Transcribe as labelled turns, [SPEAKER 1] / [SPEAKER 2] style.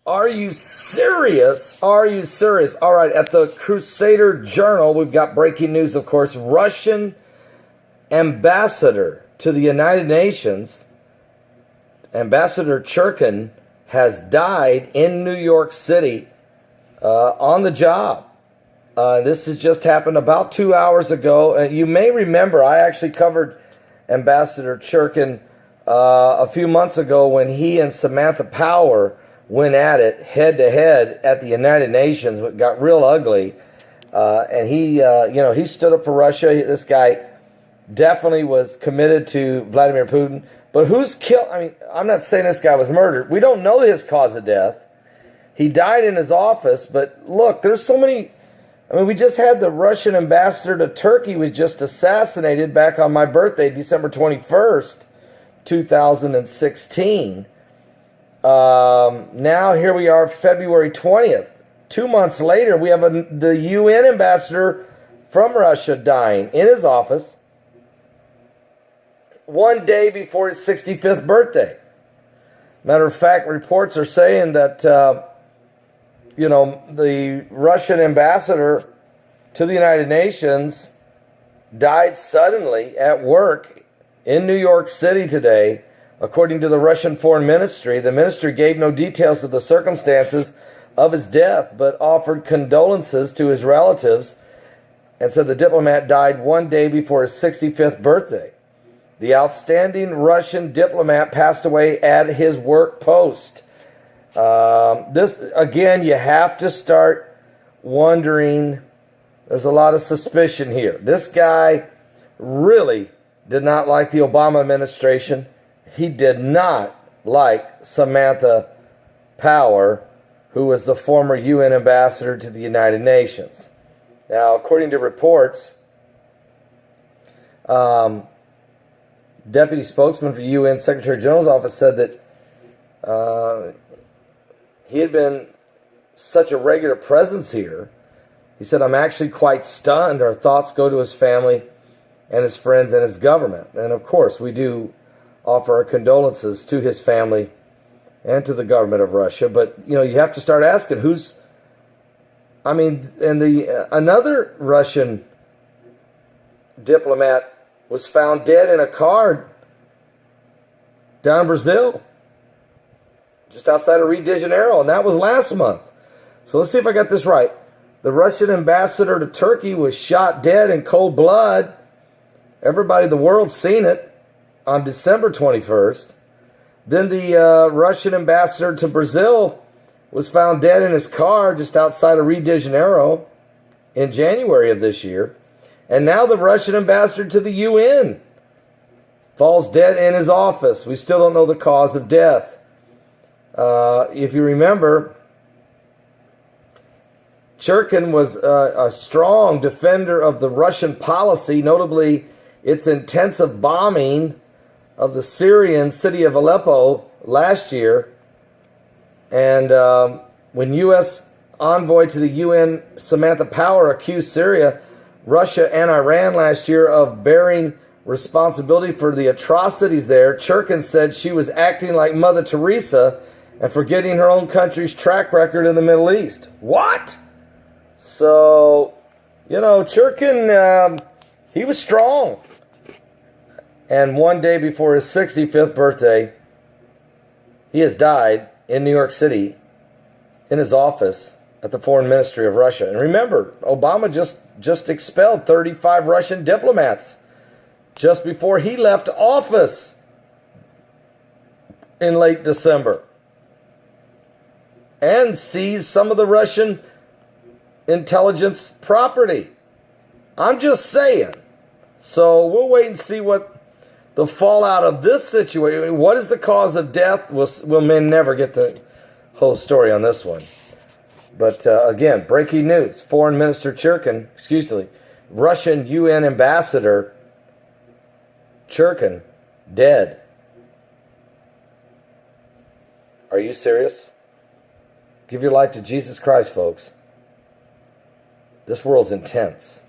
[SPEAKER 1] Are you serious? Are you serious? All right, at the Crusader Journal, we've got breaking news, of course. Russian ambassador to the United Nations, Ambassador Churkin, has died in New York City on the job. This has just happened about 2 hours ago. You may remember I actually covered Ambassador Churkin a few months ago when he and Samantha Power went at it head-to-head at the United Nations. It got real ugly. And he stood up for Russia. This guy definitely was committed to Vladimir Putin. But who's killed? I mean, I'm not saying this guy was murdered. We don't know his cause of death. He died in his office. But look, there's so many. I mean, we just had the Russian ambassador to Turkey was just assassinated back on my birthday, December 21st, 2016. Now here we are, February 20th. 2 months later, we have the UN ambassador from Russia dying in his office 1 day before his 65th birthday. Matter of fact, reports are saying that, the Russian ambassador to the United Nations died suddenly at work in New York City today. According to the Russian Foreign Ministry, the ministry gave no details of the circumstances of his death, but offered condolences to his relatives and said the diplomat died 1 day before his 65th birthday. The outstanding Russian diplomat passed away at his work post. This, again, you have to start wondering. There's a lot of suspicion here. This guy really did not like the Obama administration. He did not like Samantha Power, who was the former UN ambassador to the United Nations. Now, according to reports, deputy spokesman for UN Secretary General's office said that he had been such a regular presence here. He said, "I'm actually quite stunned. Our thoughts go to his family and his friends and his government." And of course, we do offer our condolences to his family and to the government of Russia. But, you have to start asking another Russian diplomat was found dead in a car down in Brazil, just outside of Rio de Janeiro, and that was last month. So let's see if I got this right. The Russian ambassador to Turkey was shot dead in cold blood. Everybody in the world's seen it on December 21st. Then the Russian ambassador to Brazil was found dead in his car just outside of Rio de Janeiro in January of this year. And now the Russian ambassador to the UN falls dead in his office. We still don't know the cause of death. If you remember, Churkin was a strong defender of the Russian policy, notably its intensive bombing of the Syrian city of Aleppo last year. And when U.S. envoy to the UN Samantha Power accused Syria, Russia, and Iran last year of bearing responsibility for the atrocities there, Churkin said she was acting like Mother Teresa and forgetting her own country's track record in the Middle East. What? So, Churkin, he was strong. And 1 day before his 65th birthday, he has died in New York City in his office at the Foreign Ministry of Russia. And remember, Obama just expelled 35 Russian diplomats just before he left office in late December. And seized some of the Russian intelligence property. I'm just saying. So we'll wait and see what the fallout of this situation. What is the cause of death? We'll may never get the whole story on this one. But again, breaking news. Foreign Minister Churkin, Russian UN ambassador Churkin, dead. Are you serious? Give your life to Jesus Christ, folks. This world's intense.